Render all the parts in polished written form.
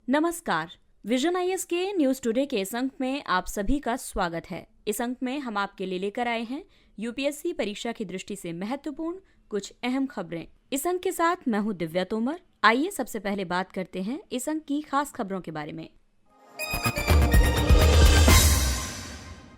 नमस्कार। Vision IAS के news today के इस अंक में आप सभी का स्वागत है। इस अंक में हम आपके लिए लेकर आए हैं यूपीएससी परीक्षा की दृष्टि से महत्वपूर्ण कुछ अहम खबरें। इस अंक के साथ मैं हूं दिव्या तोमर। आइए सबसे पहले बात करते हैं इस अंक की खास खबरों के बारे में।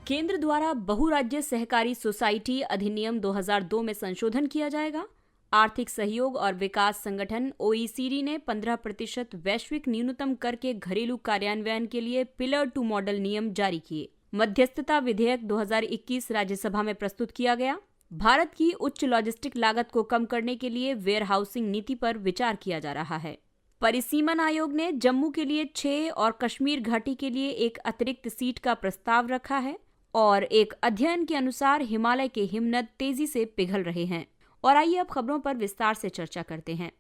केंद्र द्वारा बहुराज्य सहकारी सोसाइटी अधिनियम 2002 में संशोधन किया जाएगा। आर्थिक सहयोग और विकास संगठन ओईसीडी ने 15% वैश्विक न्यूनतम कर के घरेलू कार्यान्वयन के लिए पिलर 2 मॉडल नियम जारी किए। मध्यस्थता विधेयक 2021 राज्यसभा में प्रस्तुत किया गया। भारत की उच्च लॉजिस्टिक लागत को कम करने के लिए वेयर हाउसिंग नीति पर विचार किया जा रहा है। परिसीमन आयोग ने जम्मू के लिए 6 और कश्मीर घाटी के लिए एक अतिरिक्त सीट का प्रस्ताव रखा है। और एक अध्ययन के अनुसार हिमालय के हिमनद तेजी से पिघल रहे हैं। और आइए अब खबरों पर विस्तार से चर्चा करते हैं।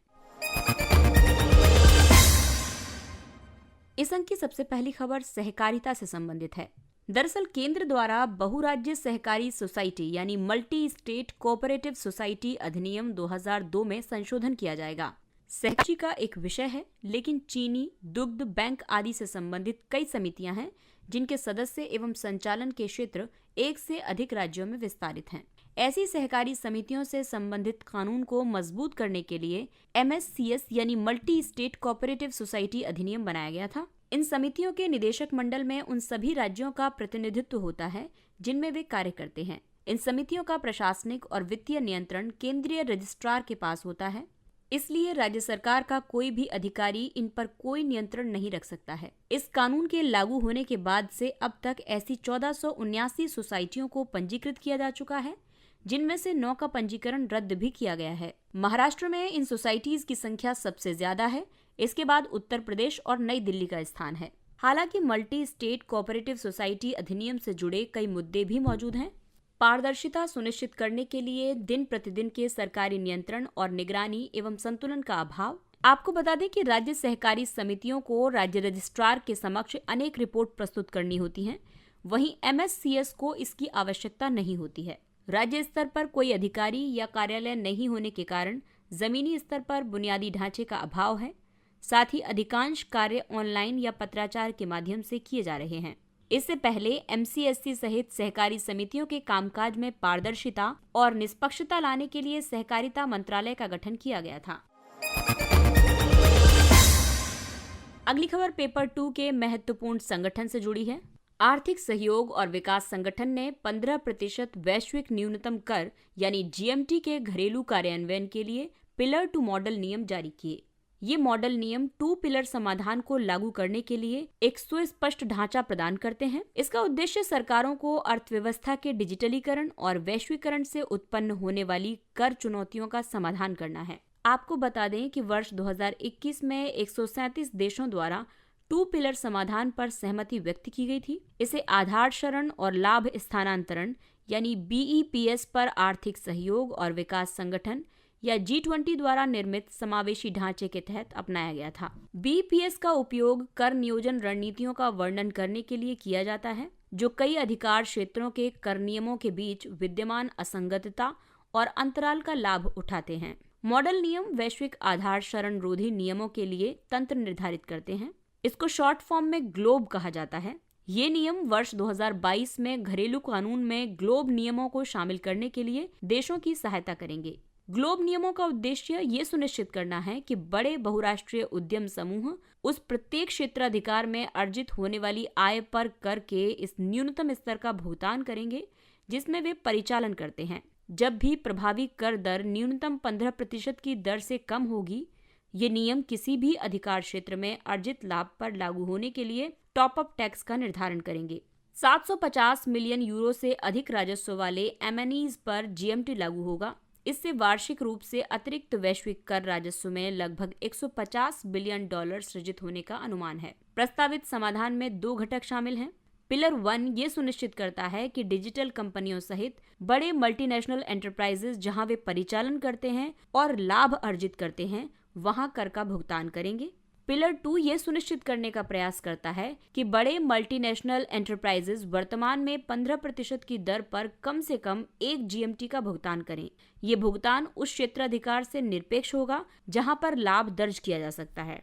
इस अंक की सबसे पहली खबर सहकारिता से संबंधित है। दरअसल केंद्र द्वारा बहुराज्य सहकारी सोसाइटी यानी मल्टी स्टेट कोऑपरेटिव सोसाइटी अधिनियम 2002 में संशोधन किया जाएगा। सहकारी का एक विषय है, लेकिन चीनी, दुग्ध, बैंक आदि से संबंधित कई समितियां हैं जिनके सदस्य एवं संचालन के क्षेत्र एक से अधिक राज्यों में विस्तारित हैं। ऐसी सहकारी समितियों से संबंधित कानून को मजबूत करने के लिए MSCS यानी मल्टी स्टेट कोऑपरेटिव सोसाइटी अधिनियम बनाया गया था। इन समितियों के निदेशक मंडल में उन सभी राज्यों का प्रतिनिधित्व होता है जिनमें वे कार्य करते हैं। इन समितियों का प्रशासनिक और वित्तीय नियंत्रण केंद्रीय रजिस्ट्रार के पास होता है। इसलिए राज्य सरकार का कोई भी अधिकारी इन पर कोई नियंत्रण नहीं रख सकता है। इस कानून के लागू होने के बाद से अब तक ऐसी 1479 सोसाइटियों को पंजीकृत किया जा चुका है, जिनमें से 9 का पंजीकरण रद्द भी किया गया है। महाराष्ट्र में इन सोसाइटीज की संख्या सबसे ज्यादा है। इसके बाद उत्तर प्रदेश और नई दिल्ली का स्थान है। हालांकि मल्टी स्टेट कोऑपरेटिव सोसाइटी अधिनियम से जुड़े कई मुद्दे भी मौजूद हैं। पारदर्शिता सुनिश्चित करने के लिए दिन प्रतिदिन के सरकारी नियंत्रण और निगरानी एवं संतुलन का अभाव। आपको बता दें कि राज्य सहकारी समितियों को राज्य रजिस्ट्रार के समक्ष अनेक रिपोर्ट प्रस्तुत करनी होती हैं। वहीं MSCS को इसकी आवश्यकता नहीं होती है। राज्य स्तर पर कोई अधिकारी या कार्यालय नहीं होने के कारण जमीनी स्तर पर बुनियादी ढांचे का अभाव है। साथ ही अधिकांश कार्य ऑनलाइन या पत्राचार के माध्यम से किए जा रहे हैं। इससे पहले MCSC सहित सहकारी समितियों के कामकाज में पारदर्शिता और निष्पक्षता लाने के लिए सहकारिता मंत्रालय का गठन किया गया था। अगली खबर पेपर 2 के महत्वपूर्ण संगठन से जुड़ी है। आर्थिक सहयोग और विकास संगठन ने 15% वैश्विक न्यूनतम कर यानी GMT के घरेलू कार्यान्वयन के लिए पिलर 2 मॉडल नियम जारी किए। ये मॉडल नियम 2 पिलर समाधान को लागू करने के लिए एक सुस्पष्ट ढांचा प्रदान करते हैं। इसका उद्देश्य सरकारों को अर्थव्यवस्था के डिजिटलीकरण और वैश्वीकरण से उत्पन्न होने वाली कर चुनौतियों का समाधान करना है। आपको बता दें कि वर्ष 2021 में 137 देशों द्वारा 2 पिलर समाधान पर सहमति व्यक्त की गई थी। इसे आधार शरण और लाभ स्थानांतरण यानी BEPS पर आर्थिक सहयोग और विकास संगठन या G20 द्वारा निर्मित समावेशी ढांचे के तहत अपनाया गया था। BEPS का उपयोग कर नियोजन रणनीतियों का वर्णन करने के लिए किया जाता है, जो कई अधिकार क्षेत्रों के कर नियमों के बीच विद्यमान असंगतता और अंतराल का लाभ उठाते हैं। मॉडल नियम वैश्विक आधार शरण रोधी नियमों के लिए तंत्र निर्धारित करते हैं। इसको शॉर्ट फॉर्म में ग्लोब कहा जाता है। ये नियम वर्ष 2022 में घरेलू कानून में ग्लोब नियमों को शामिल करने के लिए देशों की सहायता करेंगे। ग्लोब नियमों का उद्देश्य ये सुनिश्चित करना है कि बड़े बहुराष्ट्रीय उद्यम समूह उस प्रत्येक क्षेत्राधिकार में अर्जित होने वाली आय पर कर के इस न्यूनतम स्तर का भुगतान करेंगे जिसमें वे परिचालन करते हैं। जब भी प्रभावी कर दर न्यूनतम 15% की दर से कम होगी, ये नियम किसी भी अधिकार क्षेत्र में अर्जित लाभ पर लागू होने के लिए टॉप अप टैक्स का निर्धारण करेंगे। 750 मिलियन यूरो से अधिक राजस्व वाले MNEs पर GMT लागू होगा। इससे वार्षिक रूप से अतिरिक्त वैश्विक कर राजस्व में लगभग $150 बिलियन सृजित होने का अनुमान है। प्रस्तावित समाधान में 2 घटक शामिल हैं। पिलर 1 ये सुनिश्चित करता है कि डिजिटल कंपनियों सहित बड़े मल्टीनेशनल एंटरप्राइजेज जहां वे परिचालन करते हैं और लाभ अर्जित करते हैं, वहां कर का भुगतान करेंगे। पिलर 2 ये सुनिश्चित करने का प्रयास करता है कि बड़े मल्टीनेशनल एंटरप्राइजेज वर्तमान में 15% की दर पर कम से कम 1 GMT का भुगतान करें। ये भुगतान उस क्षेत्राधिकार से निरपेक्ष होगा जहां पर लाभ दर्ज किया जा सकता है।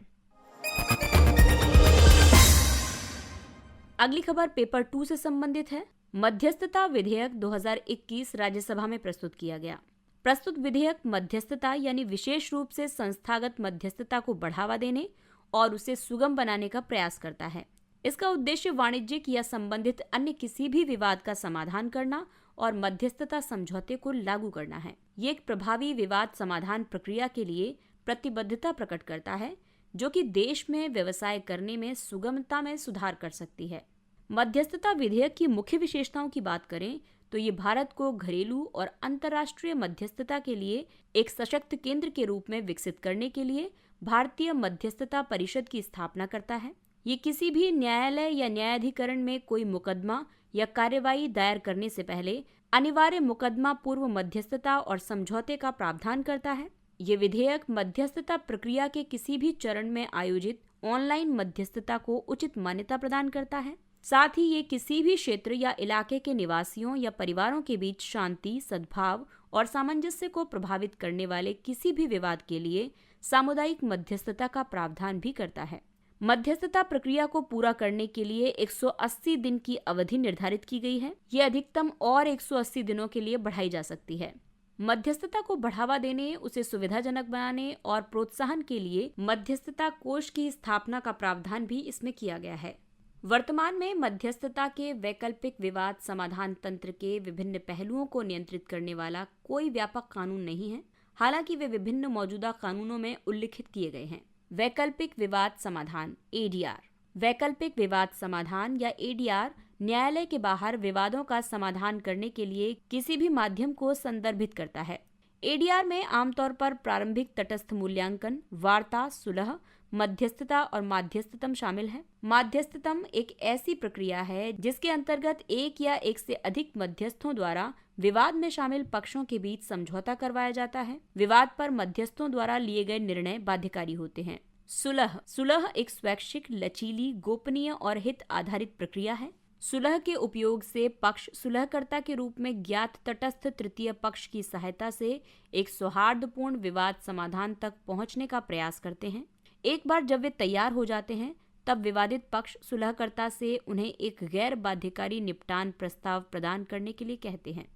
अगली खबर पेपर 2 से संबंधित है। मध्यस्थता विधेयक 2021 राज्यसभा में प्रस्तुत किया गया। प्रस्तुत विधेयक मध्यस्थता यानी विशेष रूप से संस्थागत मध्यस्थता को बढ़ावा देने और उसे सुगम बनाने का प्रयास करता है। इसका उद्देश्य वाणिज्यिक या संबंधित अन्य किसी भी विवाद का समाधान करना और मध्यस्थता समझौते को लागू करना है। ये एक प्रभावी विवाद समाधान प्रक्रिया के लिए प्रतिबद्धता प्रकट करता है, जो कि देश में व्यवसाय करने में सुगमता में सुधार कर सकती है। मध्यस्थता विधेयक की मुख्य विशेषताओं की बात करें तो ये भारत को घरेलू और अंतर्राष्ट्रीय मध्यस्थता के लिए एक सशक्त केंद्र के रूप में विकसित करने के लिए भारतीय मध्यस्थता परिषद की स्थापना करता है। ये किसी भी न्यायालय या न्यायाधिकरण में कोई मुकदमा या कार्यवाही दायर करने से पहले अनिवार्य मुकदमा पूर्व मध्यस्थता और समझौते का प्रावधान करता है। ये विधेयक मध्यस्थता प्रक्रिया के किसी भी चरण में आयोजित ऑनलाइन मध्यस्थता को उचित मान्यता प्रदान करता है। साथ ही ये किसी भी क्षेत्र या इलाके के निवासियों या परिवारों के बीच शांति, सद्भाव और सामंजस्य को प्रभावित करने वाले किसी भी विवाद के लिए सामुदायिक मध्यस्थता का प्रावधान भी करता है। मध्यस्थता प्रक्रिया को पूरा करने के लिए 180 दिन की अवधि निर्धारित की गई है। ये अधिकतम और 180 दिनों के लिए बढ़ाई जा सकती है। मध्यस्थता को बढ़ावा देने, उसे सुविधाजनक बनाने और प्रोत्साहन के लिए मध्यस्थता कोष की स्थापना का प्रावधान भी इसमें किया गया है। वर्तमान में मध्यस्थता के वैकल्पिक विवाद समाधान तंत्र के विभिन्न पहलुओं को नियंत्रित करने वाला कोई व्यापक कानून नहीं है, हालांकि वे विभिन्न मौजूदा कानूनों में उल्लिखित किए गए हैं। वैकल्पिक विवाद समाधान (ADR). वैकल्पिक विवाद समाधान या ADR न्यायालय के बाहर विवादों का समाधान करने के लिए किसी भी माध्यम को संदर्भित करता है। ADR में आमतौर पर प्रारंभिक तटस्थ मूल्यांकन, वार्ता, सुलह, मध्यस्थता और माध्यस्थतम शामिल है। माध्यस्थतम एक ऐसी प्रक्रिया है जिसके अंतर्गत एक या एक से अधिक मध्यस्थों द्वारा विवाद में शामिल पक्षों के बीच समझौता करवाया जाता है। विवाद पर मध्यस्थों द्वारा लिए गए निर्णय बाध्यकारी होते हैं। सुलह एक स्वैच्छिक, लचीली, गोपनीय और हित आधारित प्रक्रिया है। सुलह के उपयोग से पक्ष सुलहकर्ता के रूप में ज्ञात तटस्थ तृतीय पक्ष की सहायता से एक सौहार्दपूर्ण विवाद समाधान तक पहुंचने का प्रयास करते हैं। एक बार जब वे तैयार हो जाते हैं, तब विवादित पक्ष सुलहकर्ता से उन्हें एक गैर बाध्यकारी निपटान प्रस्ताव प्रदान करने के लिए कहते हैं।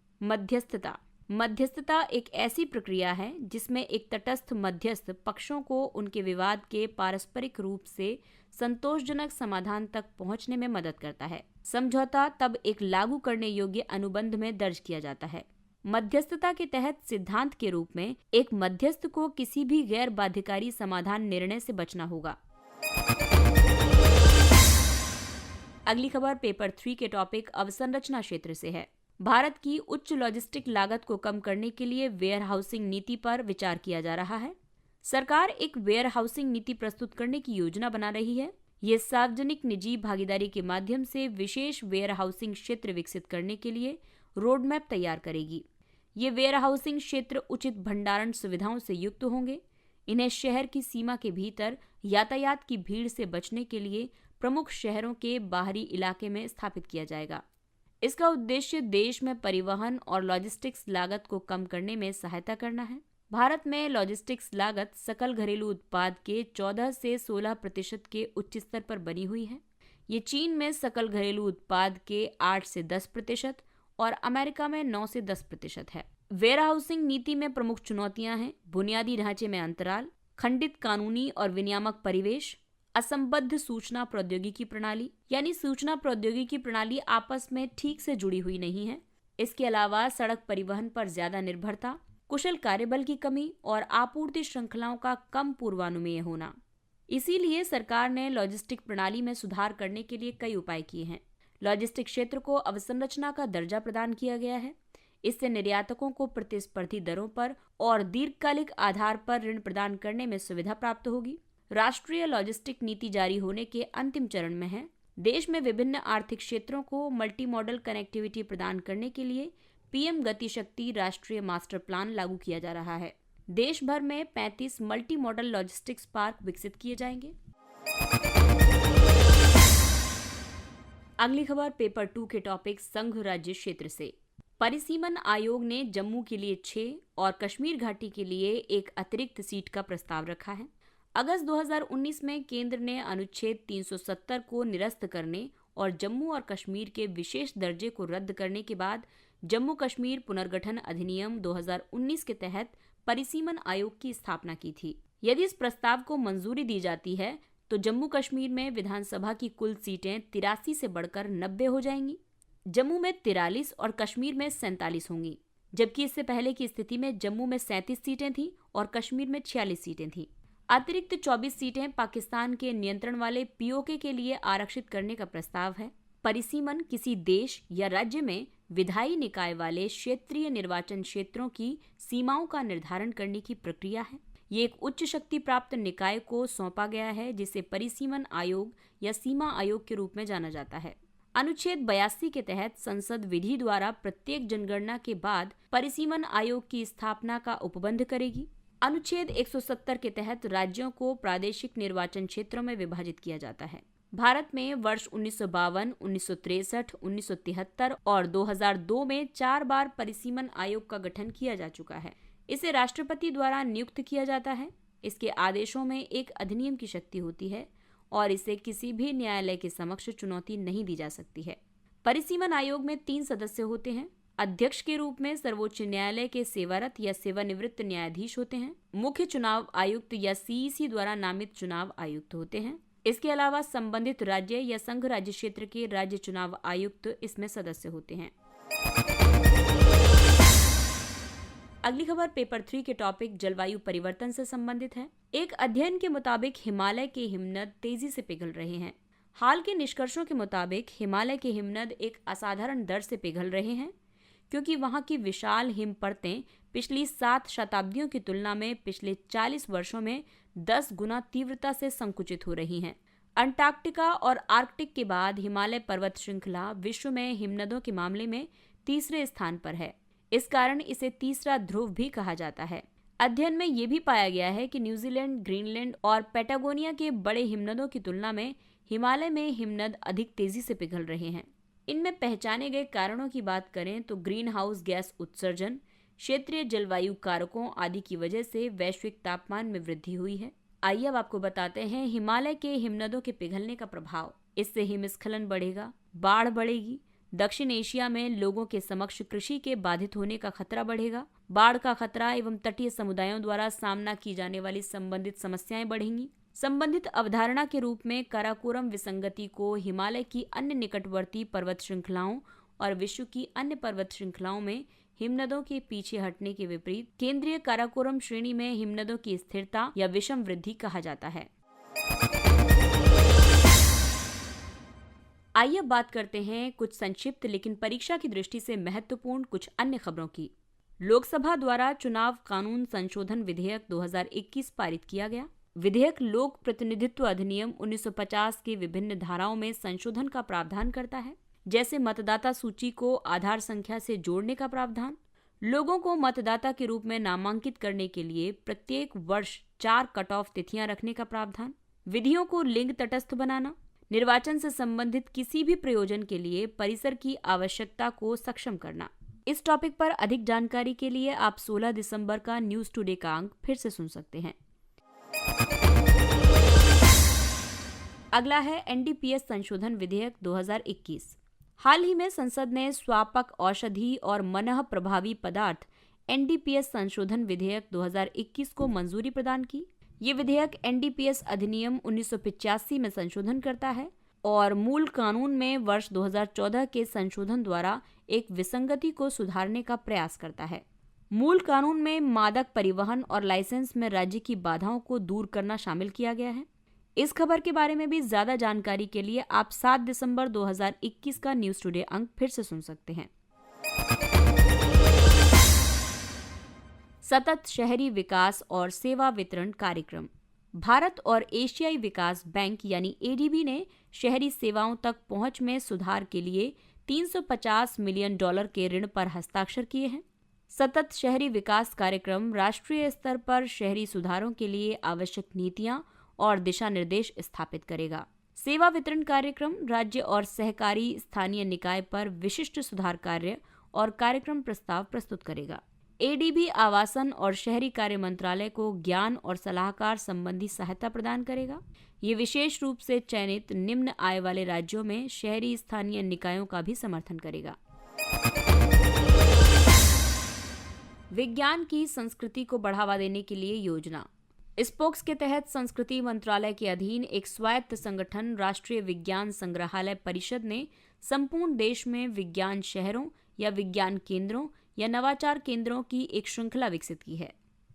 मध्यस्थता एक ऐसी प्रक्रिया है जिसमें एक तटस्थ मध्यस्थ पक्षों को उनके विवाद के पारस्परिक रूप से संतोषजनक समाधान तक पहुंचने में मदद करता है। समझौता तब एक लागू करने योग्य अनुबंध में दर्ज किया जाता है। मध्यस्थता के तहत सिद्धांत के रूप में एक मध्यस्थ को किसी भी गैर बाध्यकारी समाधान निर्णय से बचना होगा। अगली खबर पेपर 3 के टॉपिक अवसंरचना क्षेत्र से है। भारत की उच्च लॉजिस्टिक लागत को कम करने के लिए वेयर हाउसिंग नीति पर विचार किया जा रहा है। सरकार एक वेयर हाउसिंग नीति प्रस्तुत करने की योजना बना रही है। ये सार्वजनिक निजी भागीदारी के माध्यम से विशेष वेयर हाउसिंग क्षेत्र विकसित करने के लिए रोड मैप तैयार करेगी। ये वेयर हाउसिंग क्षेत्र उचित भंडारण सुविधाओं से युक्त होंगे। इन्हें शहर की सीमा के भीतर यातायात की भीड़ से बचने के लिए प्रमुख शहरों के बाहरी इलाके में स्थापित किया जाएगा। इसका उद्देश्य देश में परिवहन और लॉजिस्टिक्स लागत को कम करने में सहायता करना है। भारत में लॉजिस्टिक्स लागत सकल घरेलू उत्पाद के 14 से 16% के उच्च स्तर पर बनी हुई है। ये चीन में सकल घरेलू उत्पाद के 8 से 10% और अमेरिका में 9 से 10% है। वेयर हाउसिंग नीति में प्रमुख चुनौतियां हैं: बुनियादी ढांचे में अंतराल, खंडित कानूनी और विनियामक परिवेश, असंबद्ध सूचना प्रौद्योगिकी प्रणाली यानी सूचना प्रौद्योगिकी प्रणाली आपस में ठीक से जुड़ी हुई नहीं है। इसके अलावा सड़क परिवहन पर ज्यादा निर्भरता, कुशल कार्यबल की कमी और आपूर्ति श्रृंखलाओं का कम पूर्वानुमेय होना। इसीलिए सरकार ने लॉजिस्टिक प्रणाली में सुधार करने के लिए कई उपाय किए हैं। लॉजिस्टिक क्षेत्र को अवसंरचना का दर्जा प्रदान किया गया है। इससे निर्यातकों को प्रतिस्पर्धी दरों पर और दीर्घकालिक आधार पर ऋण प्रदान करने में सुविधा प्राप्त होगी। राष्ट्रीय लॉजिस्टिक नीति जारी होने के अंतिम चरण में है। देश में विभिन्न आर्थिक क्षेत्रों को मल्टी मॉडल कनेक्टिविटी प्रदान करने के लिए पीएम गति शक्ति राष्ट्रीय मास्टर प्लान लागू किया जा रहा है। देश भर में 35 मल्टी मॉडल लॉजिस्टिक्स पार्क विकसित किए जाएंगे। अगली खबर पेपर 2 के टॉपिक संघ राज्य क्षेत्र से। परिसीमन आयोग ने जम्मू के लिए 6 और कश्मीर घाटी के लिए एक अतिरिक्त सीट का प्रस्ताव रखा है। अगस्त 2019 में केंद्र ने अनुच्छेद 370 को निरस्त करने और जम्मू और कश्मीर के विशेष दर्जे को रद्द करने के बाद जम्मू कश्मीर पुनर्गठन अधिनियम 2019 के तहत परिसीमन आयोग की स्थापना की थी। यदि इस प्रस्ताव को मंजूरी दी जाती है तो जम्मू कश्मीर में विधानसभा की कुल सीटें 83 से बढ़कर 90 हो जाएंगी। जम्मू में 43 और कश्मीर में 47 होंगी, जबकि इससे पहले की स्थिति में जम्मू में 37 सीटें थीं और कश्मीर में 46 सीटें थीं। अतिरिक्त 24 सीटें पाकिस्तान के नियंत्रण वाले पीओके के लिए आरक्षित करने का प्रस्ताव है। परिसीमन किसी देश या राज्य में विधायी निकाय वाले क्षेत्रीय निर्वाचन क्षेत्रों की सीमाओं का निर्धारण करने की प्रक्रिया है। ये एक उच्च शक्ति प्राप्त निकाय को सौंपा गया है, जिसे परिसीमन आयोग या सीमा आयोग के रूप में जाना जाता है। अनुच्छेद 82 के तहत संसद विधि द्वारा प्रत्येक जनगणना के बाद परिसीमन आयोग की स्थापना का उपबंध करेगी। अनुच्छेद 170 के तहत राज्यों को प्रादेशिक निर्वाचन क्षेत्रों में विभाजित किया जाता है। भारत में वर्ष 1952, 1963, 1973 और 2002 में 4 बार परिसीमन आयोग का गठन किया जा चुका है। इसे राष्ट्रपति द्वारा नियुक्त किया जाता है। इसके आदेशों में एक अधिनियम की शक्ति होती है और इसे किसी भी न्यायालय के समक्ष चुनौती नहीं दी जा सकती है। परिसीमन आयोग में 3 सदस्य होते हैं। अध्यक्ष के रूप में सर्वोच्च न्यायालय के सेवारत या सेवानिवृत्त न्यायाधीश होते हैं। मुख्य चुनाव आयुक्त या सीईसी द्वारा नामित चुनाव आयुक्त होते हैं। इसके अलावा संबंधित राज्य या संघ राज्य क्षेत्र के राज्य चुनाव आयुक्त इसमें सदस्य होते हैं। अगली खबर पेपर 3 के टॉपिक जलवायु परिवर्तन से संबंधित है। एक अध्ययन के मुताबिक हिमालय के हिमनद तेजी से पिघल रहे हैं। हाल के निष्कर्षों के मुताबिक हिमालय के हिमनद एक असाधारण दर से पिघल रहे हैं, क्योंकि वहां की विशाल हिम परतें पिछली 7 शताब्दियों की तुलना में पिछले 40 वर्षों में 10 गुना तीव्रता से संकुचित हो रही हैं। अंटार्कटिका और आर्कटिक के बाद हिमालय पर्वत श्रृंखला विश्व में हिमनदों के मामले में तीसरे स्थान पर है। इस कारण इसे तीसरा ध्रुव भी कहा जाता है। अध्ययन में ये भी पाया गया है कि न्यूजीलैंड, ग्रीनलैंड और पैटागोनिया के बड़े हिमनदों की तुलना में हिमालय में हिमनद अधिक तेजी से पिघल रहे हैं। इनमें पहचाने गए कारणों की बात करें तो ग्रीन हाउस गैस उत्सर्जन, क्षेत्रीय जलवायु कारकों आदि की वजह से वैश्विक तापमान में वृद्धि हुई है। आइए अब आपको बताते हैं हिमालय के हिमनदों के पिघलने का प्रभाव। इससे हिमस्खलन बढ़ेगा, बाढ़ बढ़ेगी, दक्षिण एशिया में लोगों के समक्ष कृषि के बाधित होने का खतरा बढ़ेगा, बाढ़ का खतरा एवं तटीय समुदायों द्वारा सामना की जाने वाली संबंधित समस्याएं बढ़ेंगी। संबंधित अवधारणा के रूप में काराकोरम विसंगति को हिमालय की अन्य निकटवर्ती पर्वत श्रृंखलाओं और विश्व की अन्य पर्वत श्रृंखलाओं में हिमनदों के पीछे हटने के विपरीत केंद्रीय काराकोरम श्रेणी में हिमनदों की स्थिरता या विषम वृद्धि कहा जाता है। आइए अब बात करते हैं कुछ संक्षिप्त लेकिन परीक्षा की दृष्टि से महत्वपूर्ण कुछ अन्य खबरों की। लोकसभा द्वारा चुनाव कानून संशोधन विधेयक 2021 पारित किया गया। विधेयक लोक प्रतिनिधित्व अधिनियम 1950 के विभिन्न धाराओं में संशोधन का प्रावधान करता है, जैसे मतदाता सूची को आधार संख्या से जोड़ने का प्रावधान, लोगों को मतदाता के रूप में नामांकित करने के लिए प्रत्येक वर्ष 4 कट ऑफ तिथियां रखने का प्रावधान, विधियों को लिंग तटस्थ बनाना, निर्वाचन से संबंधित किसी भी प्रयोजन के लिए परिसर की आवश्यकता को सक्षम करना। इस टॉपिक पर अधिक जानकारी के लिए आप 16 दिसंबर का न्यूज टुडे का अंक फिर से सुन सकते हैं। अगला है एनडीपीएस संशोधन विधेयक 2021। हाल ही में संसद ने स्वापक औषधि और मनः प्रभावी पदार्थ एनडीपीएस संशोधन विधेयक 2021 को मंजूरी प्रदान की। ये विधेयक एनडीपीएस अधिनियम 1985 में संशोधन करता है और मूल कानून में वर्ष 2014 के संशोधन द्वारा एक विसंगति को सुधारने का प्रयास करता है। मूल कानून में मादक परिवहन और लाइसेंस में राज्य की बाधाओं को दूर करना शामिल किया गया है। इस खबर के बारे में भी ज्यादा जानकारी के लिए आप 7 दिसंबर 2021 का न्यूज टुडे अंक फिर से सुन सकते हैं। सतत शहरी विकास और सेवा वितरण कार्यक्रम। भारत और एशियाई विकास बैंक यानी एडीबी ने शहरी सेवाओं तक पहुंच में सुधार के लिए $350 मिलियन के ऋण पर हस्ताक्षर किए हैं। सतत शहरी विकास कार्यक्रम राष्ट्रीय स्तर पर शहरी सुधारों के लिए आवश्यक नीतियां और दिशा निर्देश स्थापित करेगा। सेवा वितरण कार्यक्रम राज्य और सहकारी स्थानीय निकाय पर विशिष्ट सुधार कार्य और कार्यक्रम प्रस्ताव प्रस्तुत करेगा। एडीबी आवासन और शहरी कार्य मंत्रालय को ज्ञान और सलाहकार संबंधी सहायता प्रदान करेगा। ये विशेष रूप से चयनित निम्न आय वाले राज्यों में शहरी स्थानीय निकायों का भी समर्थन करेगा। विज्ञान की संस्कृति को बढ़ावा देने के लिए योजना। स्पोक्स के तहत संस्कृति मंत्रालय के अधीन एक स्वायत्त संगठन राष्ट्रीय विज्ञान संग्रहालय परिषद ने संपूर्ण देश में विज्ञान शहरों या विज्ञान केंद्रों या नवाचार केंद्रों की एक श्रृंखला विकसित की है।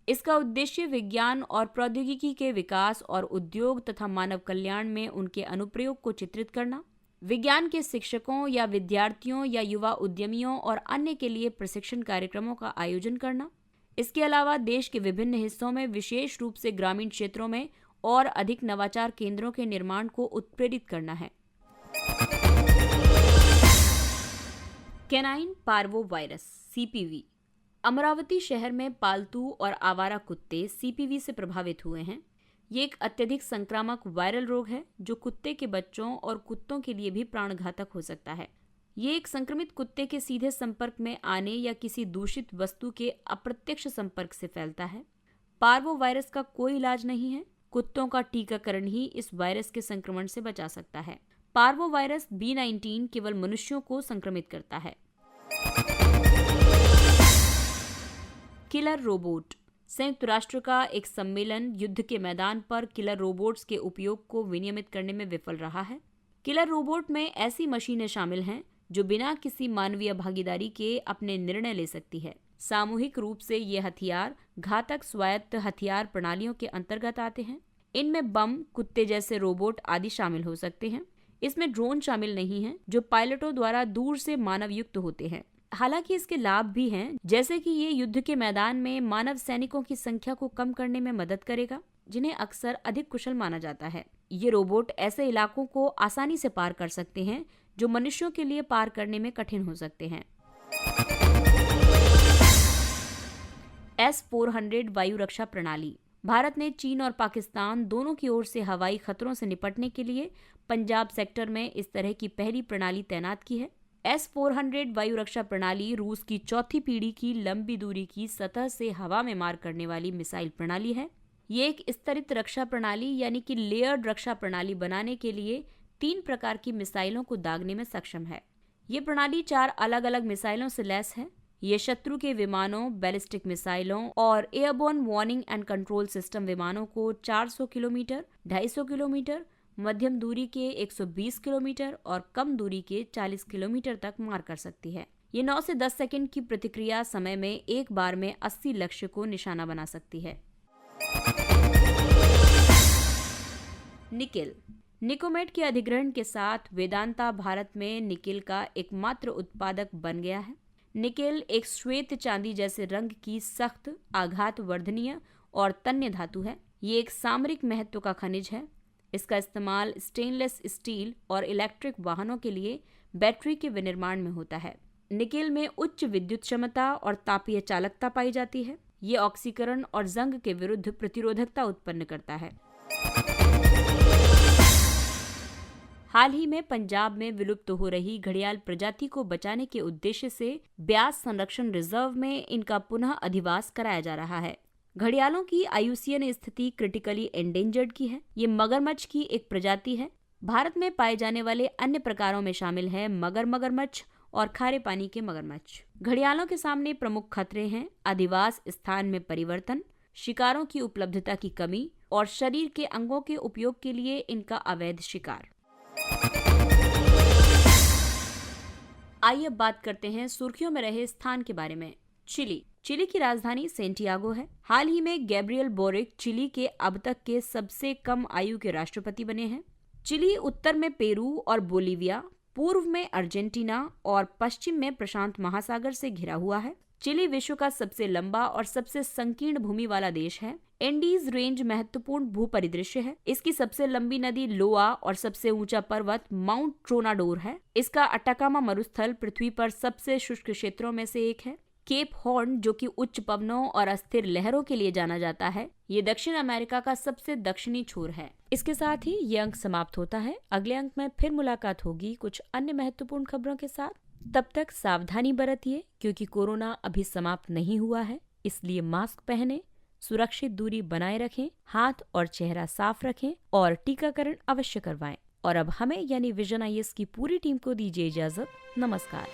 इसका उद्देश्य विज्ञान और प्रौद्योगिकी के विकास और उद्योग तथा मानव कल्याण में उनके अनुप्रयोग को चित्रित करना, विज्ञान के शिक्षकों या विद्यार्थियों या युवा उद्यमियों और अन्य के लिए प्रशिक्षण कार्यक्रमों का आयोजन करना। इसके अलावा देश के विभिन्न हिस्सों में विशेष रूप से ग्रामीण क्षेत्रों में और अधिक नवाचार केंद्रों के निर्माण को उत्प्रेरित करना है। Canine parvo virus CPV. Amravati शहर में पालतू और आवारा कुत्ते सीपीवी से प्रभावित हुए हैं। ये एक अत्यधिक संक्रामक वायरल रोग है जो कुत्ते के बच्चों और कुत्तों के लिए भी प्राणघातक हो सकता है। ये एक संक्रमित कुत्ते के सीधे संपर्क में आने या किसी दूषित वस्तु के अप्रत्यक्ष संपर्क से फैलता है। पार्वो वायरस का कोई इलाज नहीं है। कुत्तों का टीकाकरण ही इस वायरस के संक्रमण से बचा सकता है। पार्वो वायरस B19 केवल मनुष्यों को संक्रमित करता है। Killer robot. संयुक्त राष्ट्र का एक सम्मेलन युद्ध के मैदान पर किलर रोबोट्स के उपयोग को विनियमित करने में विफल रहा है। किलर रोबोट में ऐसी मशीनें शामिल हैं जो बिना किसी मानवीय भागीदारी के अपने निर्णय ले सकती है। सामूहिक रूप से ये हथियार घातक स्वायत्त हथियार प्रणालियों के अंतर्गत आते हैं। इनमें बम, कुत्ते जैसे रोबोट आदि शामिल हो सकते हैं। इसमें ड्रोन शामिल नहीं हैं जो पायलटों द्वारा दूर से मानव युक्त होते हैं। हालांकि इसके लाभ भी हैं, जैसे कि ये युद्ध के मैदान में मानव सैनिकों की संख्या को कम करने में मदद करेगा, जिन्हें अक्सर अधिक कुशल माना जाता है। ये रोबोट ऐसे इलाकों को आसानी से पार कर सकते हैं जो मनुष्यों के लिए पार करने में कठिन हो सकते हैं। S-400 वायु रक्षा प्रणाली। भारत ने चीन और पाकिस्तान दोनों की ओर से हवाई खतरों से निपटने के लिए पंजाब सेक्टर में इस तरह की पहली प्रणाली तैनात की है। S-400 वायु रक्षा प्रणाली रूस की चौथी पीढ़ी की लंबी दूरी की सतह से हवा में मार करने वाली मिसाइल प्रणाली है। ये एक स्तरित रक्षा प्रणाली यानी कि लेयर्ड रक्षा प्रणाली बनाने के लिए 3 प्रकार की मिसाइलों को दागने में सक्षम है। ये प्रणाली 4 अलग अलग मिसाइलों से लैस है। ये शत्रु के विमानों, बैलिस्टिक मिसाइलों और airborne warning and control system विमानों को 400 किलोमीटर, 250 किलोमीटर, मध्यम दूरी के 120 किलोमीटर और कम दूरी के 40 किलोमीटर तक मार कर सकती है। ये 9 से 10 सेकंड की प्रतिक्रिया समय में एक बार में 80 लक्ष्य को निशाना बना सकती है। निकेल। निकोमेट के अधिग्रहण के साथ वेदांता भारत में निकेल का एकमात्र उत्पादक बन गया है। निकेल एक श्वेत चांदी जैसे रंग की सख्त, आघात वर्धनीय और तन्य धातु है। ये एक सामरिक महत्व का खनिज है। इसका इस्तेमाल स्टेनलेस स्टील और इलेक्ट्रिक वाहनों के लिए बैटरी के विनिर्माण में होता है। निकेल में उच्च विद्युत क्षमता और तापीय चालकता पाई जाती है। ये ऑक्सीकरण और जंग के विरुद्ध प्रतिरोधकता उत्पन्न करता है। हाल ही में पंजाब में विलुप्त हो रही घड़ियाल प्रजाति को बचाने के उद्देश्य से ब्यास संरक्षण रिजर्व में इनका पुनः अधिवास कराया जा रहा है। घड़ियालों की आयुसीयन स्थिति क्रिटिकली एंडेंजर्ड की है। ये मगरमच्छ की एक प्रजाति है। भारत में पाए जाने वाले अन्य प्रकारों में शामिल है मगरमच्छ और खारे पानी के मगरमच्छ। घड़ियालों के सामने प्रमुख खतरे हैं अधिवास स्थान में परिवर्तन, शिकारों की उपलब्धता की कमी और शरीर के अंगों के उपयोग के लिए इनका अवैध शिकार। आइए अब बात करते हैं सुर्खियों में रहे स्थान के बारे में। चिली की राजधानी सेंटियागो है। हाल ही में गैब्रियल बोरिक चिली के अब तक के सबसे कम आयु के राष्ट्रपति बने हैं। चिली उत्तर में पेरू और बोलीविया, पूर्व में अर्जेंटीना और पश्चिम में प्रशांत महासागर से घिरा हुआ है। चिली विश्व का सबसे लंबा और सबसे संकीर्ण भूमि वाला देश है। एंडीज रेंज महत्वपूर्ण भूपरिदृश्य है। इसकी सबसे लंबी नदी लोआ और सबसे ऊंचा पर्वत माउंट ट्रोनाडोर है। इसका अटाकामा मरुस्थल पृथ्वी पर सबसे शुष्क क्षेत्रों में से एक है। केप हॉर्न, जो कि उच्च पवनों और अस्थिर लहरों के लिए जाना जाता है, ये दक्षिण अमेरिका का सबसे दक्षिणी छोर है। इसके साथ ही ये अंक समाप्त होता है। अगले अंक में फिर मुलाकात होगी कुछ अन्य महत्वपूर्ण खबरों के साथ। तब तक सावधानी बरतिए क्योंकि कोरोना अभी समाप्त नहीं हुआ है, इसलिए मास्क पहनें, सुरक्षित दूरी बनाए रखें, हाथ और चेहरा साफ रखें और टीकाकरण अवश्य करवाएं। और अब हमें यानी विजन आईएएस की पूरी टीम को दीजिए इजाजत। नमस्कार।